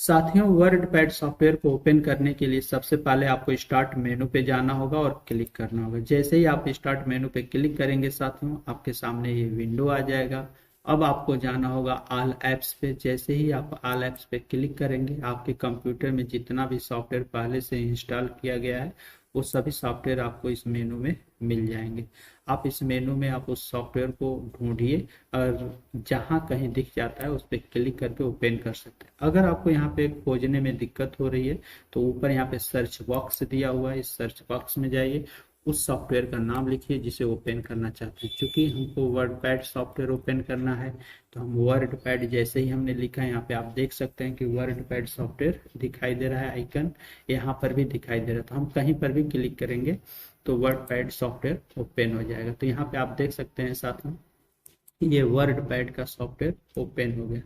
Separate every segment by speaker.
Speaker 1: साथियों, word pad software को open करने के लिए सबसे पहले आपको स्टार्ट मेनू पे जाना होगा और क्लिक करना होगा। जैसे ही आप स्टार्ट मेनू पे क्लिक करेंगे साथियों, आपके सामने ये विंडो आ जाएगा। अब आपको जाना होगा ऑल ऐप्स पे। जैसे ही आप ऑल ऐप्स पे क्लिक करेंगे, आपके कंप्यूटर में जितना भी सॉफ्टवेयर पहले से इंस्टॉल किया गया है वो सभी सॉफ्टवेयर आपको इस मेनू में मिल जाएंगे। आप इस मेनू में आप उस सॉफ्टवेयर को ढूंढिए और जहां कहीं दिख जाता है उस पर क्लिक करके ओपन कर सकते हैं। अगर आपको यहाँ पे खोजने में दिक्कत हो रही है तो ऊपर यहाँ पे सर्च बॉक्स दिया हुआ है, इस सर्च बॉक्स में जाइए, उस सॉफ्टवेयर का नाम लिखिए जिसे ओपन करना चाहते हैं। क्योंकि हमको वर्ड पैड सॉफ्टवेयर ओपन करना है तो हम वर्ड पैड जैसे ही हमने लिखा है, यहाँ पे आप देख सकते हैं कि वर्ड पैड सॉफ्टवेयर दिखाई दे रहा है, आइकन यहाँ पर भी दिखाई दे रहा है। तो हम कहीं पर भी क्लिक करेंगे तो वर्ड पैड सॉफ्टवेयर ओपन हो जाएगा। तो यहाँ पे आप देख सकते हैं साथ में ये वर्ड पैड का सॉफ्टवेयर ओपन हो गया।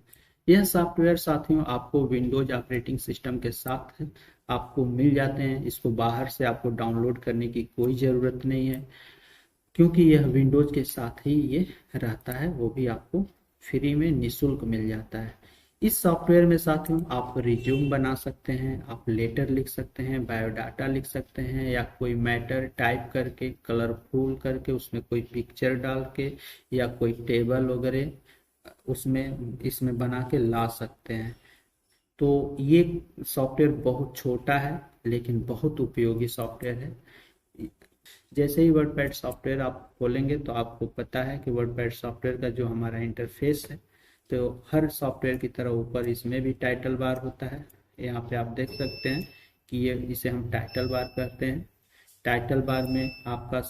Speaker 1: यह सॉफ्टवेयर साथियों आपको विंडोज ऑपरेटिंग सिस्टम के साथ आपको मिल जाते हैं। इसको बाहर से आपको डाउनलोड करने की कोई ज़रूरत नहीं है, क्योंकि यह विंडोज के साथ ही ये रहता है, वो भी आपको फ्री में निःशुल्क मिल जाता है। इस सॉफ्टवेयर में साथियों आप रिज्यूम बना सकते हैं, आप लेटर लिख सकते हैं, बायोडाटा लिख सकते हैं, या कोई मैटर टाइप करके कलरफुल करके उसमें कोई पिक्चर डाल के या कोई टेबल वगैरह उसमें इसमें बना के ला सकते हैं। तो ये सॉफ्टवेयर बहुत छोटा है लेकिन बहुत उपयोगी सॉफ्टवेयर है। जैसे ही वर्डपैड सॉफ्टवेयर आप खोलेंगे तो आपको पता है कि वर्डपैड सॉफ्टवेयर का जो हमारा इंटरफेस है, तो हर सॉफ्टवेयर की तरह ऊपर इसमें भी टाइटल बार होता है। यहाँ पे आप देख सकते हैं कि ये इसे हम टाइटल बार कहते हैं। टाइटल बार में आपका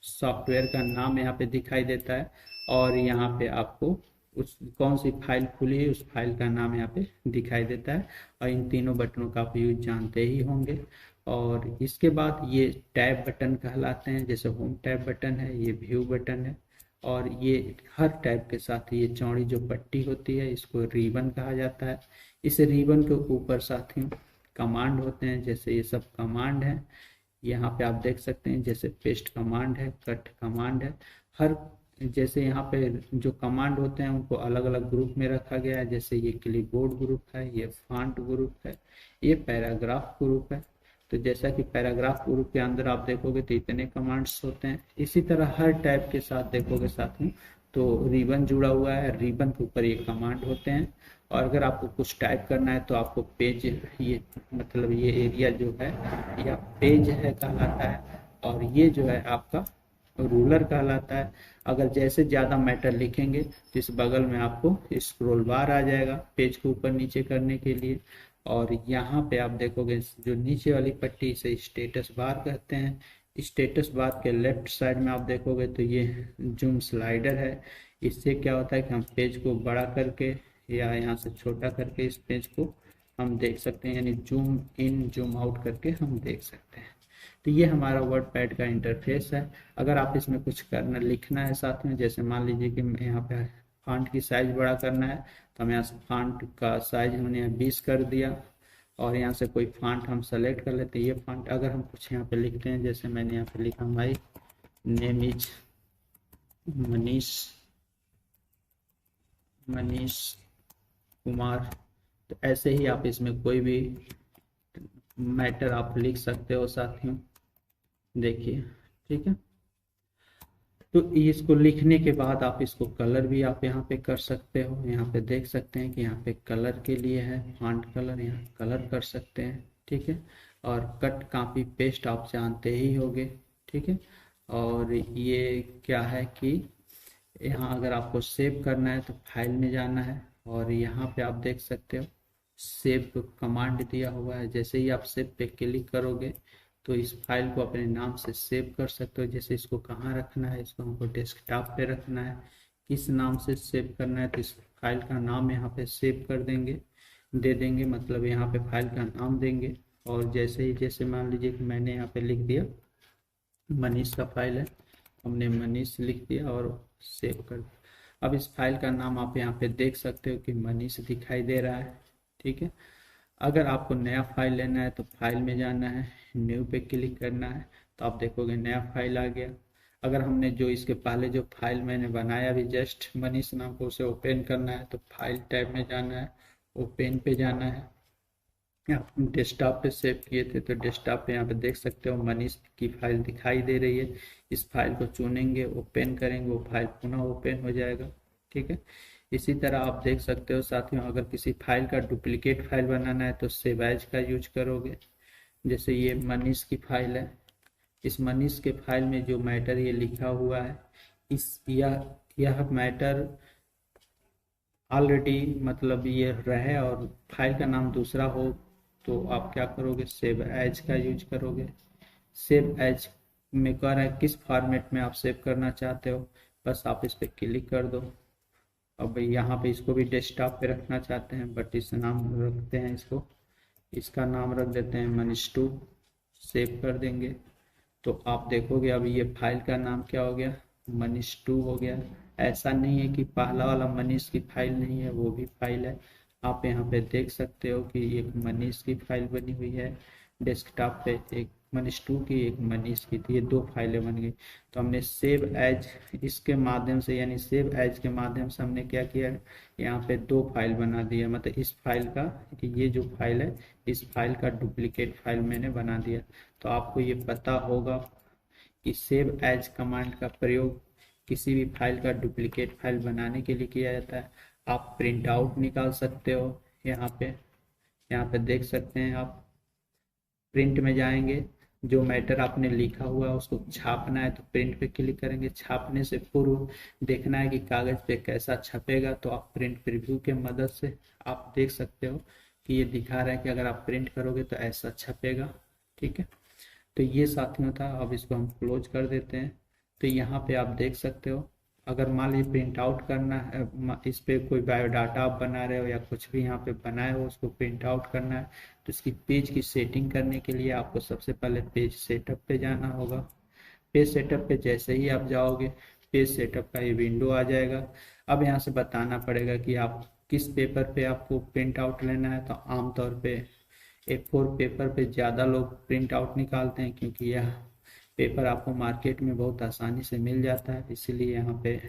Speaker 1: सॉफ्टवेयर का नाम यहाँ पे दिखाई देता है और यहाँ पे आपको उस कौन सी फाइल खुली है उस फाइल का नाम यहाँ पे दिखाई देता है। और इन तीनों बटनों का आप यूज जानते ही होंगे। और इसके बाद ये टैब बटन कहलाते हैं, जैसे होम टैब बटन है, ये व्यू बटन है। और ये हर टैब के साथ ये चौड़ी जो पट्टी होती है इसको रिबन कहा जाता है। इस रिबन के ऊपर साथियों कमांड होते हैं, जैसे ये सब कमांड है। यहाँ पे आप देख सकते हैं जैसे पेस्ट कमांड है, कट कमांड है। हर जैसे यहाँ पे जो कमांड होते हैं उनको अलग अलग ग्रुप में रखा गया है। जैसे ये क्लिपबोर्ड ग्रुप है, ये फॉन्ट ग्रुप है, ये पैराग्राफ ग्रुप है। तो जैसा कि पैराग्राफ ग्रुप के अंदर आप देखोगे तो इतने कमांड्स होते हैं। इसी तरह हर टाइप के साथ देखोगे साथ में तो रिबन जुड़ा हुआ है, रिबन के ऊपर ये कमांड होते हैं। और अगर आपको कुछ टाइप करना है तो आपको पेज, ये मतलब ये एरिया जो है या पेज है कहलाता है, और ये जो है आपका रूलर कहलाता है। अगर जैसे ज़्यादा मैटर लिखेंगे तो इस बगल में आपको स्क्रॉल बार आ जाएगा पेज को ऊपर नीचे करने के लिए। और यहाँ पे आप देखोगे जो नीचे वाली पट्टी इसे स्टेटस बार कहते हैं। स्टेटस बार के लेफ्ट साइड में आप देखोगे तो ये जूम स्लाइडर है। इससे क्या होता है कि हम पेज को बड़ा करके या यहाँ से छोटा करके इस पेज को हम देख सकते हैं, यानी जूम इन जूम आउट करके हम देख सकते हैं। तो ये हमारा वर्ड पैड का इंटरफेस है। अगर आप इसमें कुछ करना लिखना है साथ में, जैसे मान लीजिए कि यहाँ पे फॉन्ट की साइज बड़ा करना है तो हम यहाँ से फॉन्ट का साइज हमने यहाँ 20 कर दिया और यहाँ से कोई फॉन्ट हम सेलेक्ट कर लेते हैं। ये फॉन्ट अगर हम कुछ यहाँ पे लिखते हैं, जैसे मैंने यहाँ पे लिखा my name is Manish Kumar. तो ऐसे ही आप इसमें कोई भी मैटर आप लिख सकते हो साथियों, देखिए, ठीक है। तो इसको लिखने के बाद आप इसको कलर भी आप यहाँ पे कर सकते हो। यहाँ पे देख सकते हैं कि यहाँ पे कलर के लिए है फॉन्ट कलर, यहाँ कलर कर सकते हैं, ठीक है। और कट कॉपी पेस्ट आप जानते ही होंगे, ठीक है। और ये क्या है कि यहाँ अगर आपको सेव करना है तो फाइल में जाना है और यहाँ पे आप देख सकते हो सेव कमांड दिया हुआ है। जैसे ही आप सेव पे क्लिक करोगे तो इस फाइल को अपने नाम से सेव कर सकते हो। जैसे इसको कहाँ रखना है, इसको हमको डेस्कटॉप पे रखना है, किस नाम से सेव करना है तो इस फाइल का नाम यहाँ पे सेव कर देंगे, दे देंगे, मतलब यहाँ पे फाइल का नाम देंगे। और जैसे ही जैसे मान लीजिए कि मैंने यहाँ पे लिख दिया मनीष का फाइल है, हमने मनीष लिख दिया और सेव कर दिया। अब इस फाइल का नाम आप यहाँ पे देख सकते हो कि मनीष दिखाई दे रहा है, ठीक है। अगर आपको नया फाइल लेना है तो फाइल में जाना है, न्यू पे क्लिक करना है तो आप देखोगे नया फाइल आ गया। अगर हमने जो इसके पहले जो फाइल मैंने बनाया अभी जस्ट मनीष नाम को, उसे ओपन करना है तो फाइल टैब में जाना है, ओपन पे जाना है। आप डेस्कटॉप पे सेव किए थे तो डेस्कटॉप पे यहाँ पे देख सकते हो मनीष की फाइल दिखाई दे रही है। इस फाइल को चुनेंगे, ओपन करेंगे, वो फाइल पुनः ओपन हो जाएगा। ठीक है, इसी तरह आप देख सकते हो साथियों, अगर किसी फाइल का डुप्लीकेट फाइल बनाना है तो सेव एज का यूज करोगे। जैसे ये मनीष की फाइल है, इस मनीष के फाइल में जो मैटर ये लिखा हुआ है, इस यह मैटर ऑलरेडी मतलब ये रहे और फाइल का नाम दूसरा हो तो आप क्या करोगे, सेव एज का यूज करोगे। सेव एज में कह रहा है किस फॉर्मेट में आप सेव करना चाहते हो, बस आप इस पर क्लिक कर दो। अब यहाँ पे इसको भी डेस्कटॉप पे रखना चाहते हैं बट इस नाम रखते हैं इसको, इसका नाम रख देते हैं मनीष टू। सेव कर देंगे तो आप देखोगे अब ये फाइल का नाम क्या हो गया, मनीष टू हो गया। ऐसा नहीं है कि पहला वाला मनीष की फाइल नहीं है, वो भी फाइल है। आप यहाँ पे देख सकते हो कि एक मनीष की फाइल बनी हुई है डेस्कटॉप पे, एक मनीष टू की, एक मनीष की, तो ये दो फाइलें बन गई। तो हमने सेव एज इसके माध्यम से, यानी सेव एज के माध्यम से हमने क्या किया है, यहाँ पे दो फाइल बना दिया। मतलब इस फाइल का, ये जो फाइल है इस फाइल का डुप्लीकेट फाइल मैंने बना दिया। तो आपको ये पता होगा कि सेव एज कमांड का प्रयोग किसी भी फाइल का डुप्लीकेट फाइल बनाने के लिए किया जाता है। आप प्रिंट आउट निकाल सकते हो, यहाँ पे देख सकते हैं आप। प्रिंट में जाएंगे, जो मैटर आपने लिखा हुआ है उसको छापना है तो प्रिंट पे क्लिक करेंगे। छापने से पूर्व देखना है कि कागज पे कैसा छपेगा, तो आप प्रिंट प्रीव्यू के मदद से आप देख सकते हो कि ये दिखा रहा है कि अगर आप प्रिंट करोगे तो ऐसा छपेगा। ठीक है, तो ये साथियों था। अब इसको हम क्लोज कर देते हैं। तो यहाँ पे आप देख सकते हो, अगर मान लीजिए प्रिंट आउट करना है, इस पे कोई बायोडाटा आप बना रहे हो या कुछ भी यहाँ पे बनाए हो उसको प्रिंट आउट करना है, तो इसकी पेज की सेटिंग करने के लिए आपको सबसे पहले पेज सेटअप पे जाना होगा। पेज सेटअप पे जैसे ही आप जाओगे, पेज सेटअप का ये विंडो आ जाएगा। अब यहाँ से बताना पड़ेगा कि आप किस पेपर पे आपको प्रिंट आउट लेना है। तो आमतौर पे A4 पेपर पे ज़्यादा लोग प्रिंट आउट निकालते हैं, क्योंकि यह पेपर आपको मार्केट में बहुत आसानी से मिल जाता है। इसीलिए यहाँ पे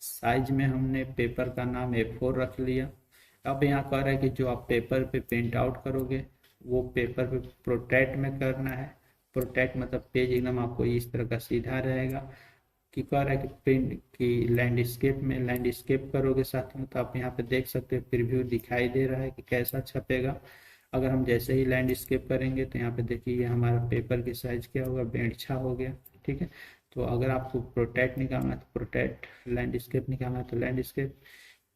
Speaker 1: साइज में हमने पेपर का नाम A4 रख लिया। अब यहाँ कह रहा है कि जो आप पेपर पे प्रिंट आउट करोगे वो पेपर पे प्रोटेक्ट में करना है। प्रोटेक्ट मतलब पेज एकदम आपको इस तरह का सीधा रहेगा। कि कह रहा है कि प्रिंट की लैंडस्केप करोगे साथियों, तो आप यहाँ पे देख सकते हो प्रीव्यू दिखाई दे रहा है कि कैसा छपेगा। अगर हम जैसे ही लैंडस्केप करेंगे तो यहाँ पे देखिए ये हमारा पेपर की साइज क्या होगा, बेंचा हो गया। ठीक है, तो अगर आपको प्रोटेक्ट निकालना है तो प्रोटेक्ट, लैंडस्केप निकालना है तो लैंडस्केप।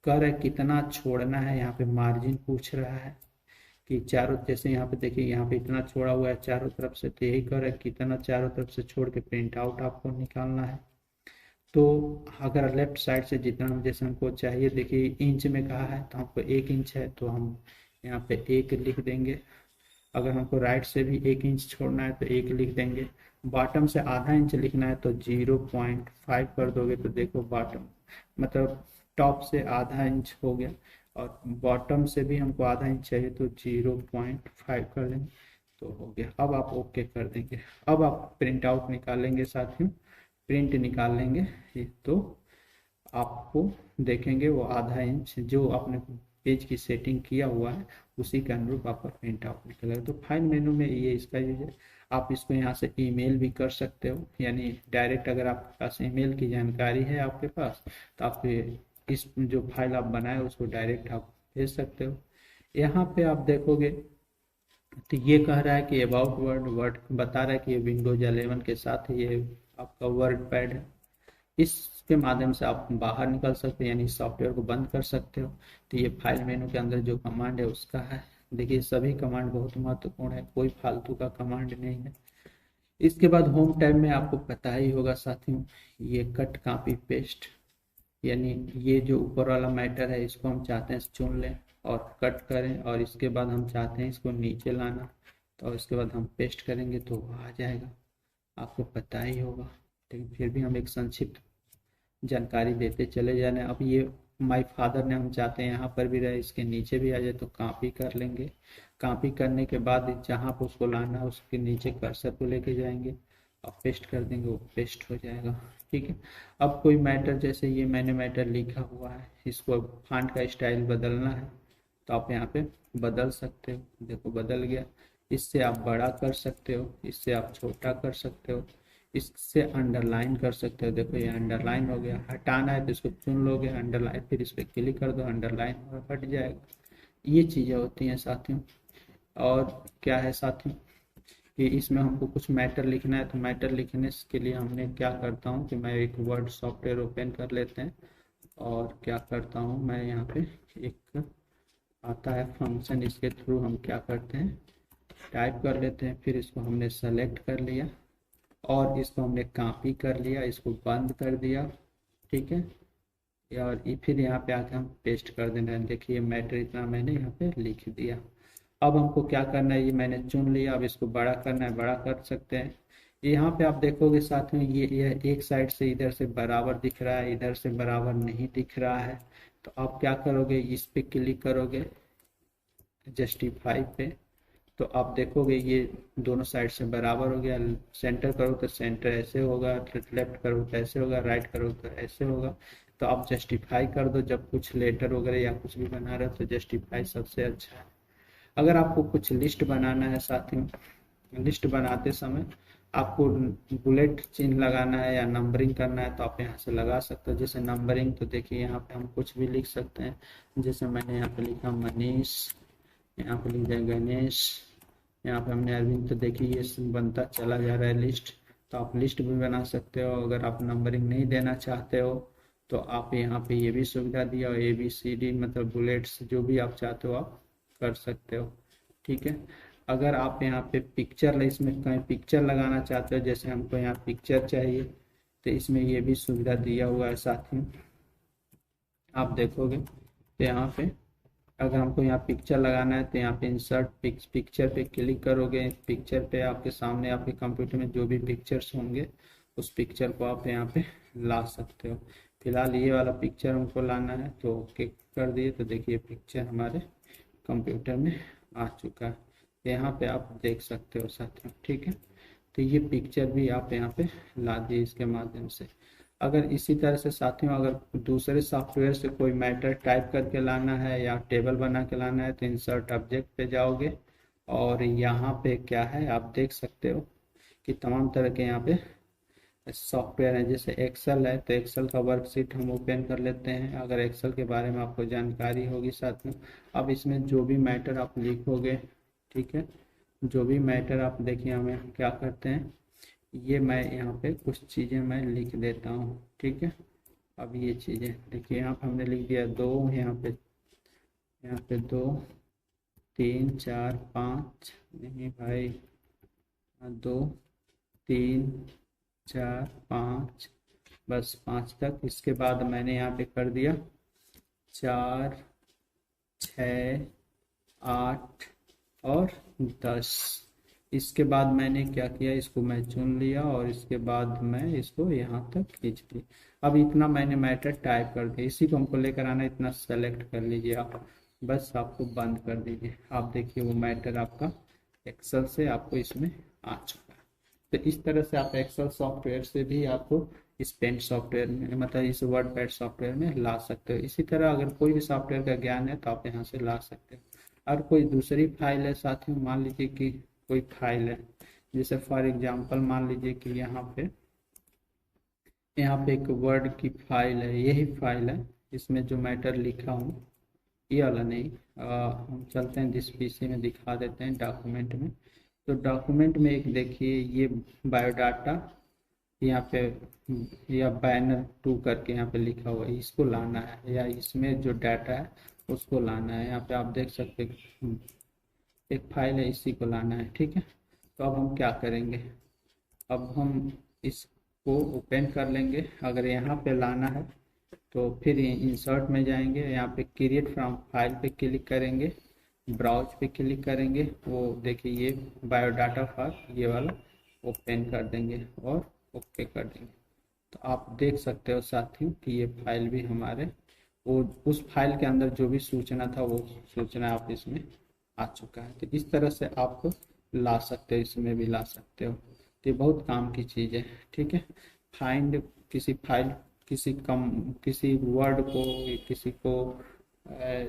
Speaker 1: कह रहा है कितना छोड़ना है, यहाँ पे मार्जिन पूछ रहा है कि चारों, जैसे यहाँ पे देखिए यहाँ पे इतना छोड़ा हुआ है चारों तरफ से, तो यही कह रहा है कितना चारों तरफ से छोड़ के प्रिंट आउट आपको निकालना है। तो अगर लेफ्ट साइड से जितना हम, जैसे हमको चाहिए, देखिए इंच में कहा है तो हमको 1 इंच है तो हम यहाँ पे 1 लिख देंगे। अगर हमको राइट से भी 1 इंच छोड़ना है तो 1 लिख देंगे। बॉटम से आधा इंच लिखना है तो 0.5 कर दोगे, तो देखो बॉटम मतलब टॉप से आधा इंच हो गया, और बॉटम से भी हमको आधा इंच चाहिए तो 0.5 कर देंगे तो हो गया। अब आप ओके कर देंगे। अब आप प्रिंट आउट निकालेंगे साथियों, प्रिंट निकाल लेंगे तो आपको देखेंगे वो आधा इंच जो आपने पेज की सेटिंग किया हुआ है उसी के अनुरूप आपका प्रिंट आउट निकलेगा। तो फाइल मेनू में ये इसका यूज है। आप इसको यहाँ से ईमेल भी कर सकते हो, यानी डायरेक्ट अगर आपके पास ईमेल की जानकारी है आपके पास तो आप इस जो फाइल आप बनाए उसको डायरेक्ट आप भेज सकते हो। यहाँ पे आप देखोगे तो ये कह रहा है कि अबाउट वर्ड बता रहा है कि ये विंडोज 11 के साथ ये आपका वर्ड पैड है। इसके माध्यम से आप बाहर निकल सकते हैं, यानी सॉफ्टवेयर को बंद कर सकते हो। तो ये फाइल मेनू के अंदर जो कमांड है उसका है। देखिए सभी कमांड बहुत महत्वपूर्ण है, कोई फालतू का कमांड नहीं है। इसके बाद होम टैब में आपको पता ही होगा साथियों, ये कट कॉपी पेस्ट, यानी ये जो ऊपर वाला मैटर है इसको हम चाहते हैं चुन लें और कट करें, और इसके बाद हम चाहते हैं इसको नीचे लाना, तो इसके बाद हम पेस्ट करेंगे तो आ जाएगा, आपको पता ही होगा। लेकिन फिर भी हम एक संक्षिप्त जानकारी देते चले जाने। अब ये माय फादर ने हम चाहते हैं यहाँ पर भी रहे, इसके नीचे भी आ जाए, तो कॉपी कर लेंगे। कॉपी करने के बाद जहाँ पर उसको लाना है उसके नीचे कर्सर को लेके जाएंगे और पेस्ट कर देंगे, वो पेस्ट हो जाएगा। ठीक है, अब कोई मैटर, जैसे ये मैंने मैटर लिखा हुआ है, इसको फॉन्ट का स्टाइल बदलना है तो आप यहाँ पे बदल सकते हो, देखो बदल गया। इससे आप बड़ा कर सकते हो, इससे आप छोटा कर सकते हो, इससे अंडरलाइन कर सकते हो। देखो ये अंडरलाइन हो गया। हटाना है तो इसको चुन लोगे अंडरलाइन, फिर इस पर क्लिक कर दो, अंडरलाइन और हट जाएगा। ये चीज़ें होती हैं साथियों। और क्या है साथियों कि इसमें हमको कुछ मैटर लिखना है, तो मैटर लिखने के लिए हमने क्या करता हूँ कि मैं एक वर्ड सॉफ्टवेयर ओपन कर लेते हैं और क्या करता हूँ मैं यहाँ पे एक आता है फंक्शन, इसके थ्रू हम क्या करते हैं टाइप कर लेते हैं। फिर इसको हमने सेलेक्ट कर लिया और इसको हमने कॉपी कर लिया, इसको बंद कर दिया, ठीक है। और फिर यहाँ पे आके हम पेस्ट कर देना है। देखिए मैटर इतना मैंने यहाँ पे लिख दिया। अब हमको क्या करना है, ये मैंने चुन लिया, अब इसको बड़ा करना है, बड़ा कर सकते हैं। यहाँ पे आप देखोगे साथ में ये एक साइड से इधर से बराबर दिख रहा है, इधर से बराबर नहीं दिख रहा है। तो आप क्या करोगे, इस पे क्लिक करोगे जस्टिफाई पे, तो आप देखोगे ये दोनों साइड से बराबर हो गया। सेंटर करो तो सेंटर ऐसे होगा, लेफ्ट करो तो ऐसे होगा, राइट करो तो ऐसे होगा। तो आप जस्टिफाई कर दो, जब कुछ लेटर वगैरह या कुछ भी बना रहे हो तो जस्टिफाई सबसे अच्छा है। अगर आपको कुछ लिस्ट बनाना है साथियों, लिस्ट बनाते समय आपको बुलेट चिन्ह लगाना है या नंबरिंग करना है तो आप यहाँ से लगा सकते हो। जैसे नंबरिंग तो देखिए यहाँ पे हम कुछ भी लिख सकते हैं। जैसे मैंने यहाँ पे लिखा मनीष, यहाँ पे लिख दिया गणेश, यहाँ पे हमने अरविंद। तो देखिए ये बनता चला जा रहा है लिस्ट। तो आप लिस्ट भी बना सकते हो। अगर आप नंबरिंग नहीं देना चाहते हो तो आप यहाँ पे ये भी सुविधा दिया हो, ABCD मतलब बुलेट्स जो भी आप चाहते हो आप कर सकते हो, ठीक है। अगर आप यहाँ पे पिक्चर, इसमें कहीं पिक्चर लगाना चाहते हो, जैसे हमको यहाँ पिक्चर चाहिए तो इसमें ये भी सुविधा दिया हुआ है साथियों। आप देखोगे तो यहाँ पे अगर हमको यहाँ पिक्चर लगाना है तो यहाँ पे इंसर्ट पिक्चर पे क्लिक करोगे। पिक्चर पे आपके सामने आपके कंप्यूटर में जो भी पिक्चर्स होंगे उस पिक्चर को आप यहाँ पे ला सकते हो। फिलहाल ये वाला पिक्चर हमको लाना है तो ओके कर दिए। तो देखिए पिक्चर हमारे कंप्यूटर में आ चुका है, यहाँ पे आप देख सकते हो साथियों, ठीक है। तो ये पिक्चर भी आप यहाँ पे ला दिए इसके माध्यम से। अगर इसी तरह से साथियों अगर दूसरे सॉफ्टवेयर से कोई मैटर टाइप करके लाना है या टेबल बना के लाना है तो इंसर्ट ऑब्जेक्ट पे जाओगे और यहाँ पे क्या है आप देख सकते हो कि तमाम तरह के यहाँ पे सॉफ्टवेयर है। जैसे एक्सेल है तो एक्सेल का वर्कशीट हम ओपन कर लेते हैं, अगर एक्सेल के बारे में आपको जानकारी होगी साथ में। अब इसमें जो भी मैटर आप लिखोगे, ठीक है, जो भी मैटर आप देखिए हमें क्या करते हैं, ये मैं यहाँ पे कुछ चीज़ें मैं लिख देता हूँ, ठीक है। अब ये चीज़ें देखिए यहाँ पे हमने लिख दिया 2, यहाँ पे 2 3 4 5, नहीं भाई 2 3 4 5, बस 5 तक। इसके बाद मैंने यहाँ पे कर दिया 4 6 8 और 10। इसके बाद मैंने क्या किया, इसको मैं चुन लिया और इसके बाद मैं इसको यहाँ तक खींच दिया। अब इतना मैंने मैटर टाइप कर दिया, इसी को हमको लेकर आना, इतना सेलेक्ट कर लीजिए आप, बस आपको बंद कर दीजिए। आप देखिए वो मैटर आपका एक्सेल से आपको इसमें आ चुका है। तो इस तरह से आप एक्सेल सॉफ्टवेयर से भी आपको इस पेंट सॉफ्टवेयर में मतलब इस वर्ड पैड सॉफ्टवेयर में ला सकते हो। इसी तरह अगर कोई भी सॉफ्टवेयर का ज्ञान है तो आप यहाँ से ला सकते हो। और कोई दूसरी फाइल है साथियों, मान लीजिए कि कोई फाइल है, जैसे फॉर एग्जांपल मान लीजिए कि यहाँ पे एक वर्ड की फाइल है, यही फाइल है, इसमें जो मैटर लिखा हूँ ये वाला नहीं। हम चलते हैं जिस पीसी में दिखा देते हैं डॉक्यूमेंट में। तो डॉक्यूमेंट में एक देखिए ये बायोडाटा यहाँ पे या बैनर 2 करके यहाँ पे लिखा हुआ है, इसको लाना है, या इसमें जो डाटा है उसको लाना है। यहाँ पे आप देख सकते हैं एक फाइल है, इसी को लाना है, ठीक है। तो अब हम क्या करेंगे, अब हम इसको ओपन कर लेंगे। अगर यहाँ पे लाना है तो फिर इंसर्ट में जाएंगे, यहाँ पे क्रिएट फ्रॉम फाइल पे क्लिक करेंगे, ब्राउज पे क्लिक करेंगे, वो देखिए ये बायोडाटा फाइल ये वाला ओपन कर देंगे और ओके कर देंगे। तो आप देख सकते हो साथियों कि ये फाइल भी हमारे वो उस फाइल के अंदर जो भी सूचना था वो सूचना आप इसमें आ चुका है। तो इस तरह से आप ला सकते हो, इसमें भी ला सकते हो। तो ये बहुत काम की चीज़ है, ठीक है। फाइंड किसी फाइल किसी वर्ड को किसी को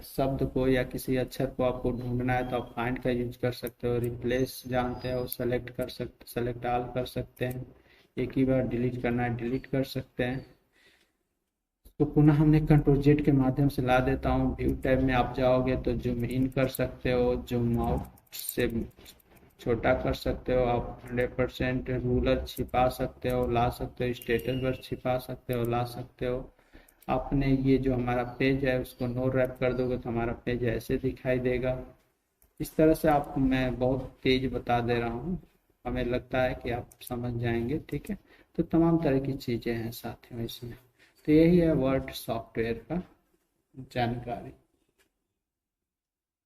Speaker 1: शब्द को या किसी अक्षर को आपको ढूंढना है तो आप फाइंड का यूज कर सकते हो। रिप्लेस जानते हो, सेलेक्ट ऑल कर सकते हैं। एक ही बार डिलीट करना है, डिलीट कर सकते हैं। तो पुनः हमने कंट्रोल जेड के माध्यम से ला देता हूँ। व्यू टैब में आप जाओगे तो जूम इन कर सकते हो, जूम आउट से छोटा कर सकते हो आप। 100% रूलर छिपा सकते हो, ला सकते हो। स्टेटस बार छिपा सकते हो, ला सकते हो। आपने ये जो हमारा पेज है उसको नो रैप कर दोगे तो हमारा पेज ऐसे दिखाई देगा। इस तरह से आप, मैं बहुत तेज बता दे रहा हूँ, हमें लगता है कि आप समझ जाएंगे। ठीक है, तो तमाम तरह की चीज़ें हैं साथियों इसमें। तो यही है वर्ड सॉफ्टवेयर का जानकारी।